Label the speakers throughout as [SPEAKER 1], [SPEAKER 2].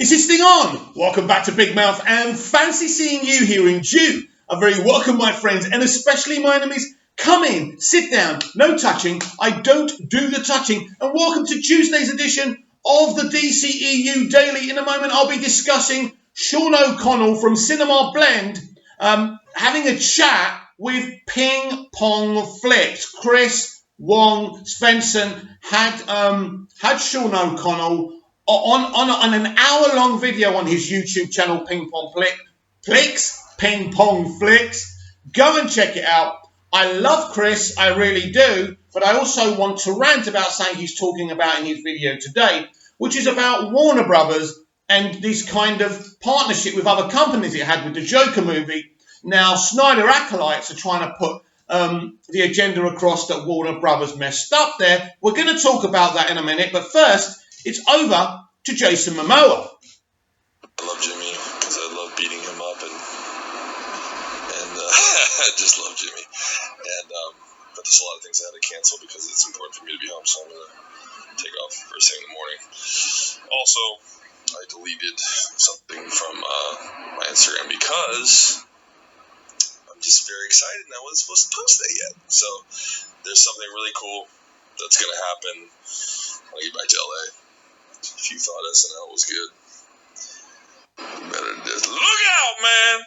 [SPEAKER 1] Is this thing on? Welcome back to Big Mouth and fancy seeing you here in June. A very welcome, my friends, and especially my enemies. Come in, sit down, no touching. I don't do the touching. And welcome to Tuesday's edition of the dceu Daily. In a moment, I'll be discussing Sean O'Connell from Cinema Blend having a chat with Ping Pong Flicks. Chris Wong Svensson had Sean O'Connell on an hour-long video on his YouTube channel, Ping Pong Flicks. Go and check it out. I love Chris, I really do, but I also want to rant about something he's talking about in his video today, which is about Warner Brothers and this kind of partnership with other companies it had with the Joker movie. Now, Snyder acolytes are trying to put the agenda across that Warner Brothers messed up there. We're going to talk about that in a minute, but first, it's over to Jason Momoa.
[SPEAKER 2] I love Jimmy because I love beating him up and I just love Jimmy. But there's a lot of things I had to cancel because it's important for me to be home, so I'm going to take off first thing in the morning. Also, I deleted something from my Instagram because I'm just very excited and I wasn't supposed to post that yet. So there's something really cool that's going to happen when I get back to LA. If you thought SNL was good, you better just look out, man!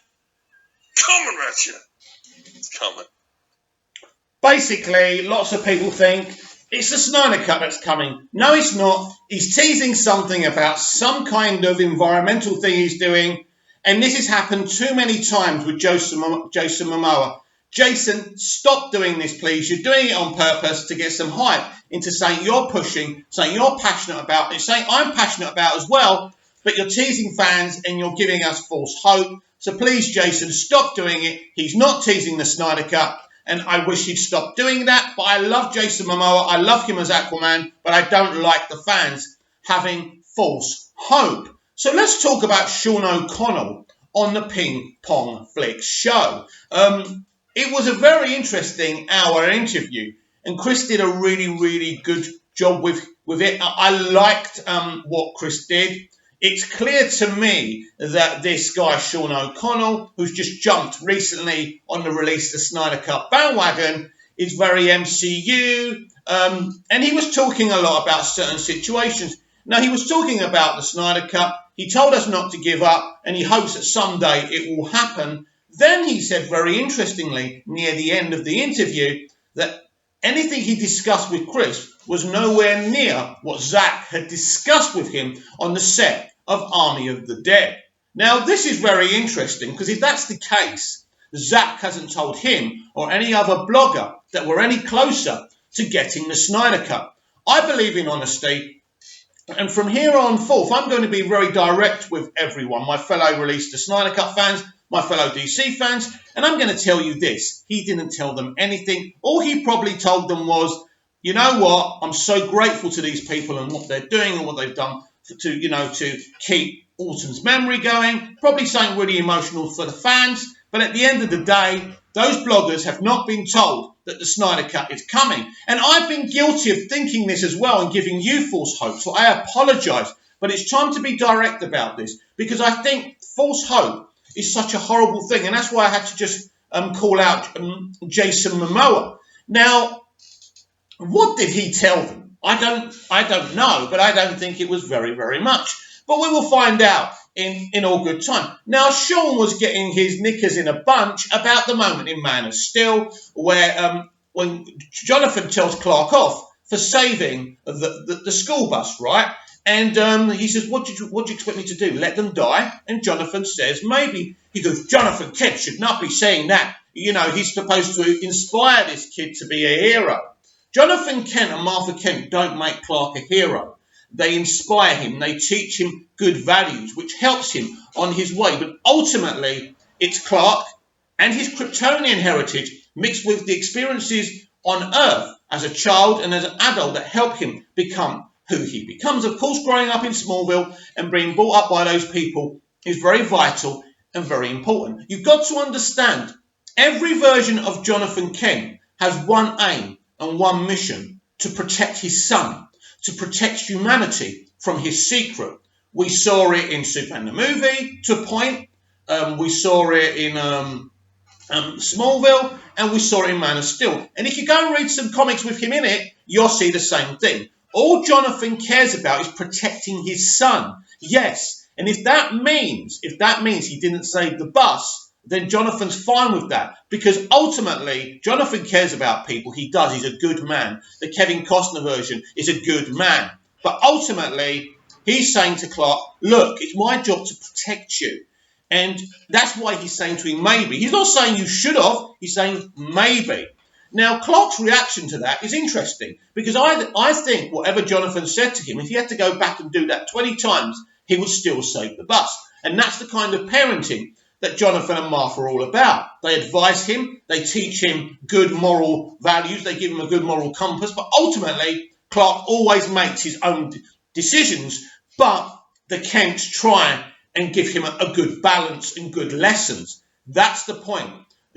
[SPEAKER 2] Coming at you. It's coming.
[SPEAKER 1] Basically, lots of people think it's the Snyder Cut that's coming. No, it's not. He's teasing something about some kind of environmental thing he's doing, and this has happened too many times with Jason Momoa. Jason, stop doing this, please. You're doing it on purpose to get some hype into saying you're pushing, saying you're passionate about it, saying I'm passionate about as well, but you're teasing fans and you're giving us false hope. So please, Jason, stop doing it. He's not teasing the Snyder Cut, and I wish he'd stop doing that. But I love Jason Momoa. I love him as Aquaman, but I don't like the fans having false hope. So let's talk about Sean O'Connell on the Ping Pong Flicks show. It was a very interesting hour interview, and Chris did a really, really good job with it. I liked what Chris did. It's clear to me that this guy, Sean O'Connell, who's just jumped recently on the release of the Snyder Cut bandwagon, is very MCU, and he was talking a lot about certain situations. Now, he was talking about the Snyder Cut. He told us not to give up, and he hopes that someday it will happen. Then he said, very interestingly, near the end of the interview, that anything he discussed with Chris was nowhere near what Zack had discussed with him on the set of Army of the Dead. Now, this is very interesting, because if that's the case, Zack hasn't told him or any other blogger that we're any closer to getting the Snyder Cut. I believe in honesty, and from here on forth, I'm going to be very direct with everyone, my fellow Release the Snyder Cut fans, my fellow DC fans, and I'm going to tell you this. He didn't tell them anything. All he probably told them was, you know what, I'm so grateful to these people and what they're doing and what they've done to keep Autumn's memory going. Probably something really emotional for the fans. But at the end of the day, those bloggers have not been told that the Snyder Cut is coming. And I've been guilty of thinking this as well and giving you false hope. So I apologise. But it's time to be direct about this, because I think false hope is such a horrible thing. And that's why I had to just call out Jason Momoa. Now, what did he tell them? I don't know, but I don't think it was very, very much. But we will find out in all good time. Now, Sean was getting his knickers in a bunch about the moment in Man of Steel, where when Jonathan tells Clark off for saving the school bus, right? And he says, what do you expect me to do? Let them die? And Jonathan says, maybe. He goes, Jonathan Kent should not be saying that. You know, he's supposed to inspire this kid to be a hero. Jonathan Kent and Martha Kent don't make Clark a hero. They inspire him. They teach him good values, which helps him on his way. But ultimately, it's Clark and his Kryptonian heritage mixed with the experiences on Earth as a child and as an adult that help him become who he becomes. Of course, growing up in Smallville and being brought up by those people is very vital and very important. You've got to understand, every version of Jonathan Kent has one aim and one mission: to protect his son, to protect humanity from his secret. We saw it in Superman the movie to a point. We saw it in Smallville, and we saw it in Man of Steel. And if you go and read some comics with him in it, you'll see the same thing. All Jonathan cares about is protecting his son. Yes, and if that means he didn't save the bus, then Jonathan's fine with that, because ultimately Jonathan cares about people. He does. He's a good man. The Kevin Costner version is a good man. But ultimately, he's saying to Clark, look, it's my job to protect you. And that's why he's saying to him, maybe. He's not saying you should have. He's saying maybe. Now, Clark's reaction to that is interesting, because I think whatever Jonathan said to him, if he had to go back and do that 20 times, he would still save the bus. And that's the kind of parenting that Jonathan and Martha are all about. They advise him, they teach him good moral values, they give him a good moral compass, but ultimately, Clark always makes his own decisions, but the Kents try and give him a good balance and good lessons. That's the point.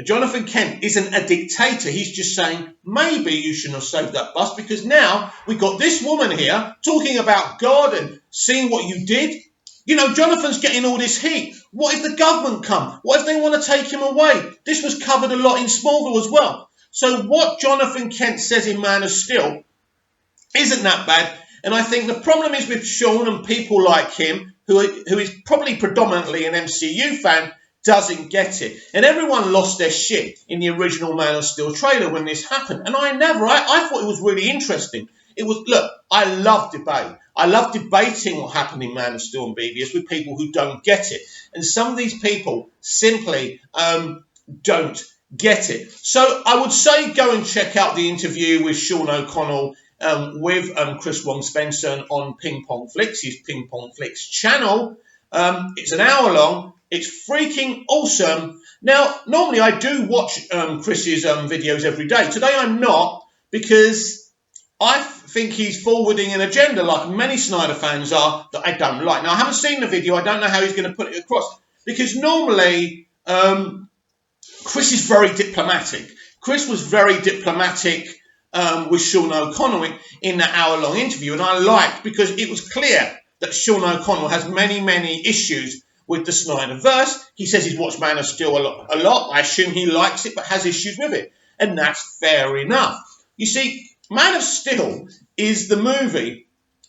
[SPEAKER 1] Jonathan Kent isn't a dictator. He's just saying, maybe you shouldn't have saved that bus, because now we've got this woman here talking about God and seeing what you did. You know, Jonathan's getting all this heat. What if the government come? What if they want to take him away? This was covered a lot in Smallville as well. So what Jonathan Kent says in Man of Steel isn't that bad. And I think the problem is with Sean and people like him, who is probably predominantly an MCU fan, doesn't get it. And everyone lost their shit in the original Man of Steel trailer when this happened. And I thought it was really interesting. I love debate. I love debating what happened in Man of Steel and BVS with people who don't get it. And some of these people simply don't get it. So I would say go and check out the interview with Sean O'Connell with Chris Wong Spencer on Ping Pong Flicks, his Ping Pong Flicks channel. It's an hour long. It's freaking awesome. Now, normally I do watch Chris's videos every day. Today I'm not, because I think he's forwarding an agenda, like many Snyder fans are, that I don't like. Now, I haven't seen the video. I don't know how he's going to put it across, because normally Chris is very diplomatic. Chris was very diplomatic with Sean O'Connell in that hour-long interview, and I liked, because it was clear that Sean O'Connell has many, many issues with the Snyderverse. He says he's watched Man of Steel a lot. I assume he likes it, but has issues with it. And that's fair enough. You see, Man of Steel is the movie,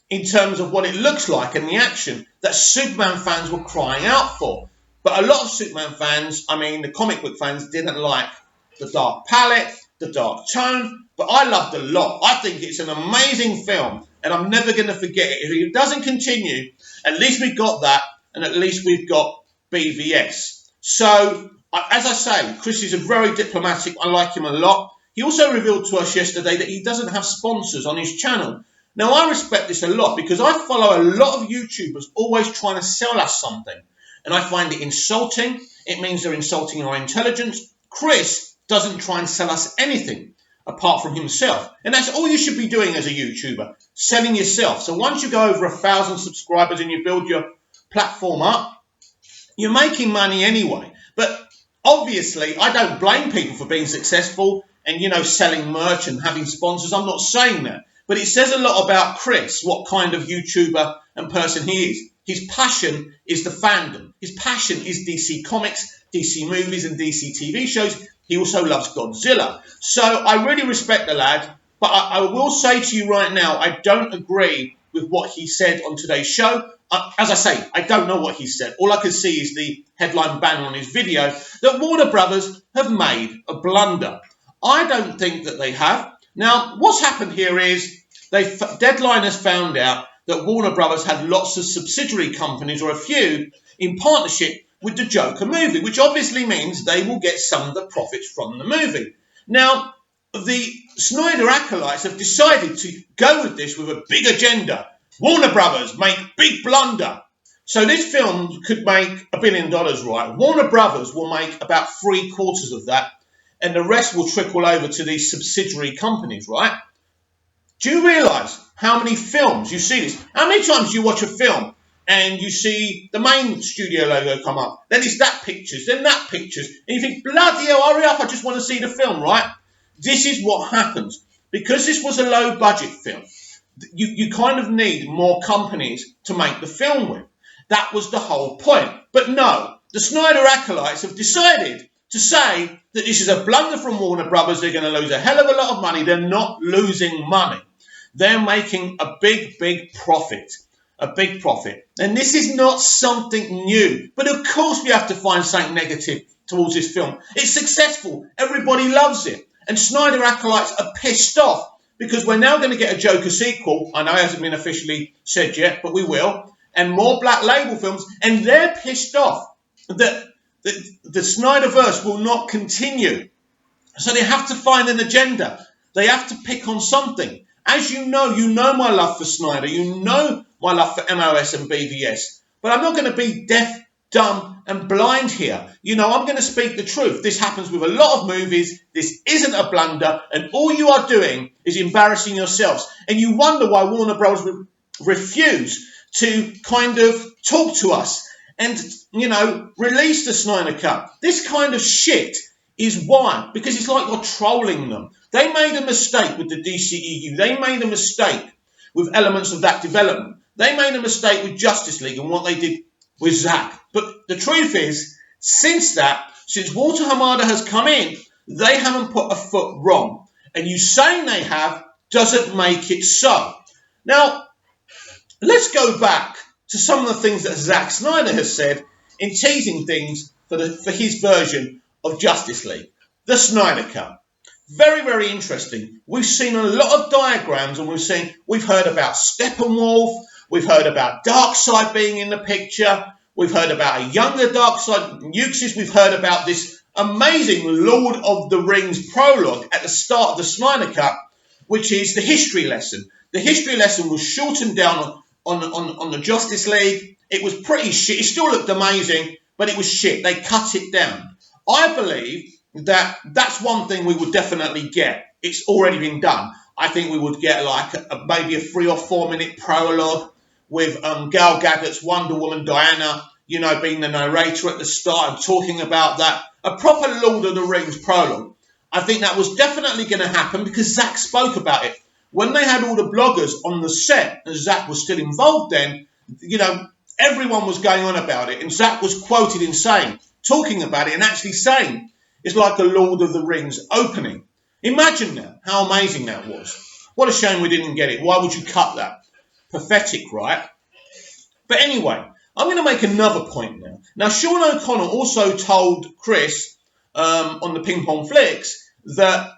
[SPEAKER 1] in terms of what it looks like and the action, that Superman fans were crying out for. But a lot of Superman fans, the comic book fans, didn't like the dark palette, the dark tone, but I loved it a lot. I think it's an amazing film, and I'm never going to forget it. If it doesn't continue, at least we've got that, and at least we've got BVS. So, as I say, Chris is a very diplomatic. I like him a lot. He also revealed to us yesterday that he doesn't have sponsors on his channel. Now, I respect this a lot, because I follow a lot of YouTubers always trying to sell us something, and I find it insulting. It means they're insulting our intelligence. Chris doesn't try and sell us anything apart from himself. And that's all you should be doing as a YouTuber, selling yourself. So once you go over 1,000 subscribers and you build your platform up, you're making money anyway. But obviously, I don't blame people for being successful and, selling merch and having sponsors. I'm not saying that. But it says a lot about Chris, what kind of YouTuber and person he is. His passion is the fandom. His passion is DC Comics, DC movies and DC TV shows. He also loves Godzilla. So I really respect the lad. But I will say to you right now, I don't agree with what he said on today's show. As I say, I don't know what he said. All I can see is the headline banner on his video that Warner Brothers have made a blunder. I don't think that they have. Now, what's happened here is Deadline has found out that Warner Brothers had lots of subsidiary companies, or a few, in partnership with the Joker movie, which obviously means they will get some of the profits from the movie. Now, the Snyder acolytes have decided to go with this with a big agenda. Warner Brothers make big blunder. So this film could make $1 billion, right? Warner Brothers will make about 3/4 of that, and the rest will trickle over to these subsidiary companies, right? Do you realise how many films you see this? How many times you watch a film and you see the main studio logo come up, then it's that pictures, then that pictures, and you think, bloody hell, hurry up, I just want to see the film, right? This is what happens. Because this was a low-budget film, you kind of need more companies to make the film with. That was the whole point. But no, the Snyder acolytes have decided to say that this is a blunder from Warner Brothers. They're going to lose a hell of a lot of money. They're not losing money. They're making a big, big profit. A big profit. And this is not something new. But of course we have to find something negative towards this film. It's successful. Everybody loves it. And Snyder acolytes are pissed off because we're now going to get a Joker sequel. I know it hasn't been officially said yet, but we will. And more Black Label films. And they're pissed off that the Snyderverse will not continue. So they have to find an agenda. They have to pick on something. As you know my love for Snyder. You know my love for MOS and BVS. But I'm not going to be deaf, dumb and blind here. You know, I'm going to speak the truth. This happens with a lot of movies. This isn't a blunder. And all you are doing is embarrassing yourselves. And you wonder why Warner Bros. Refuse to kind of talk to us and, you know, release the Snyder Cut. This kind of shit is why. Because it's like you're trolling them. They made a mistake with the DCEU. They made a mistake with elements of that development. They made a mistake with Justice League and what they did with Zack. But the truth is, since Walter Hamada has come in, they haven't put a foot wrong. And you saying they have doesn't make it so. Now, let's go back to some of the things that Zack Snyder has said in teasing things for his version of Justice League. The Snyder Cut. Very, very interesting. We've seen a lot of diagrams and we've heard about Steppenwolf. We've heard about Darkseid being in the picture. We've heard about a younger Darkseid, Euxis. We've heard about this amazing Lord of the Rings prologue at the start of the Snyder Cut, which is the history lesson. The history lesson was shortened down on the Justice League. It was pretty shit. It still looked amazing, but it was shit. They cut it down. I believe that that's one thing we would definitely get. It's already been done. I think we would get like maybe a 3 or 4 minute prologue with Gal Gadot's Wonder Woman Diana, you know, being the narrator at the start and talking about that. A proper Lord of the Rings prologue. I think that was definitely going to happen because Zack spoke about it. When they had all the bloggers on the set and Zack was still involved then, you know, everyone was going on about it. And Zack was quoted in saying, talking about it and actually saying, it's like a Lord of the Rings opening. Imagine that, how amazing that was. What a shame we didn't get it. Why would you cut that? Pathetic, right? But anyway, I'm going to make another point now. Now, Sean O'Connell also told Chris on the Ping Pong Flicks that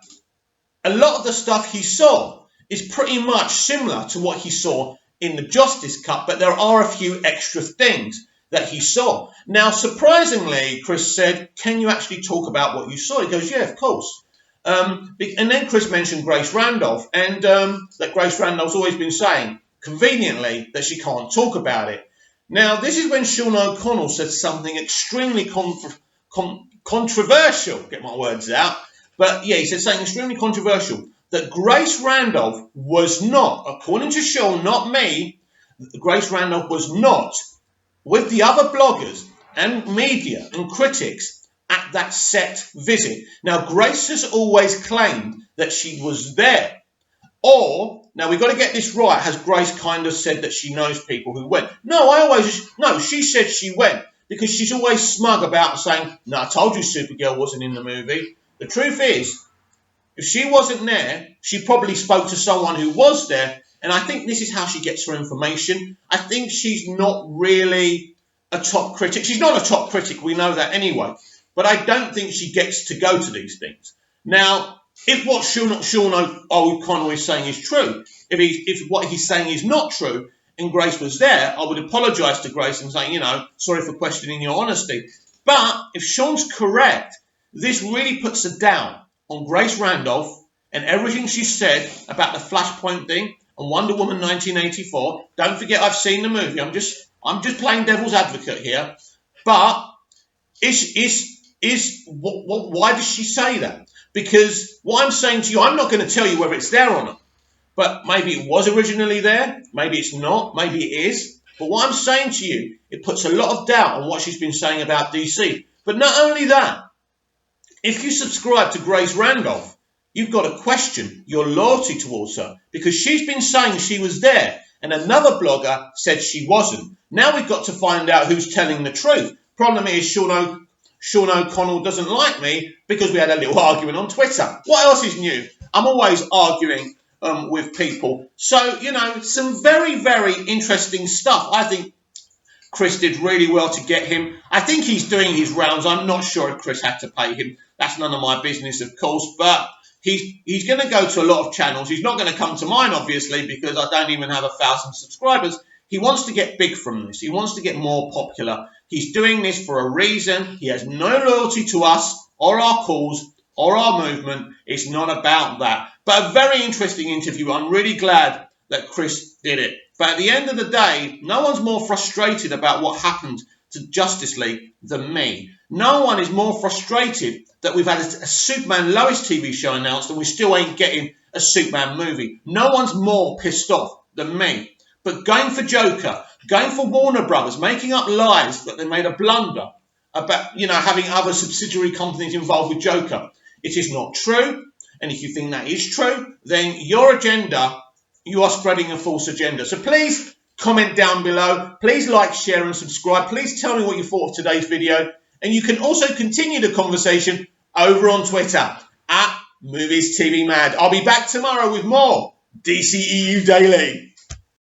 [SPEAKER 1] a lot of the stuff he saw is pretty much similar to what he saw in the Justice Cut, but there are a few extra things that he saw. Now, surprisingly, Chris said, can you actually talk about what you saw? He goes, yeah, of course. And then Chris mentioned Grace Randolph, and that Grace Randolph's always been saying, conveniently, that she can't talk about it. Now, this is when Sean O'Connell said something extremely controversial, get my words out, but yeah, he said something extremely controversial, that Grace Randolph was not, according to Sean, not me, Grace Randolph was not with the other bloggers and media and critics at that set visit. Now, Grace has always claimed that she was there. Or, now we've got to get this right, has Grace kind of said that she knows people who went? No, she said she went because she's always smug about saying, no, I told you Supergirl wasn't in the movie. The truth is, if she wasn't there, she probably spoke to someone who was there. And I think this is how she gets her information. I think she's not really a top critic. She's not a top critic. We know that anyway. But I don't think she gets to go to these things. Now, if what Sean O'Connell is saying is true, if what he's saying is not true, and Grace was there, I would apologise to Grace and say, you know, sorry for questioning your honesty. But if Sean's correct, this really puts a down on Grace Randolph and everything she said about the Flashpoint thing and Wonder Woman 1984. Don't forget, I've seen the movie. I'm just playing devil's advocate here. But why does she say that? Because what I'm saying to you, I'm not going to tell you whether it's there or not. But maybe it was originally there. Maybe it's not. Maybe it is. But what I'm saying to you, it puts a lot of doubt on what she's been saying about DC. But not only that, if you subscribe to Grace Randolph, you've got to question your loyalty towards her because she's been saying she was there. and another blogger said she wasn't. Now we've got to find out who's telling the truth. Problem is, Sean O'Connell doesn't like me because we had a little argument on Twitter. What else is new? I'm always arguing with people. So, some very, very interesting stuff. I think Chris did really well to get him. I think he's doing his rounds. I'm not sure if Chris had to pay him. That's none of my business, of course. But he's going to go to a lot of channels. He's not going to come to mine, obviously, because I don't even have 1,000 subscribers. He wants to get big from this. He wants to get more popular. He's doing this for a reason. He has no loyalty to us or our cause or our movement. It's not about that. But a very interesting interview. I'm really glad that Chris did it. But at the end of the day, no one's more frustrated about what happened to Justice League than me. No one is more frustrated that we've had a Superman Lois TV show announced and we still ain't getting a Superman movie. No one's more pissed off than me. But going for Joker, going for Warner Brothers, making up lies that they made a blunder about, having other subsidiary companies involved with Joker. It is not true. And if you think that is true, then your agenda, you are spreading a false agenda. So please comment down below. Please like, share and subscribe. Please tell me what you thought of today's video. And you can also continue the conversation over on Twitter at Movies TV Mad. I'll be back tomorrow with more DCEU Daily.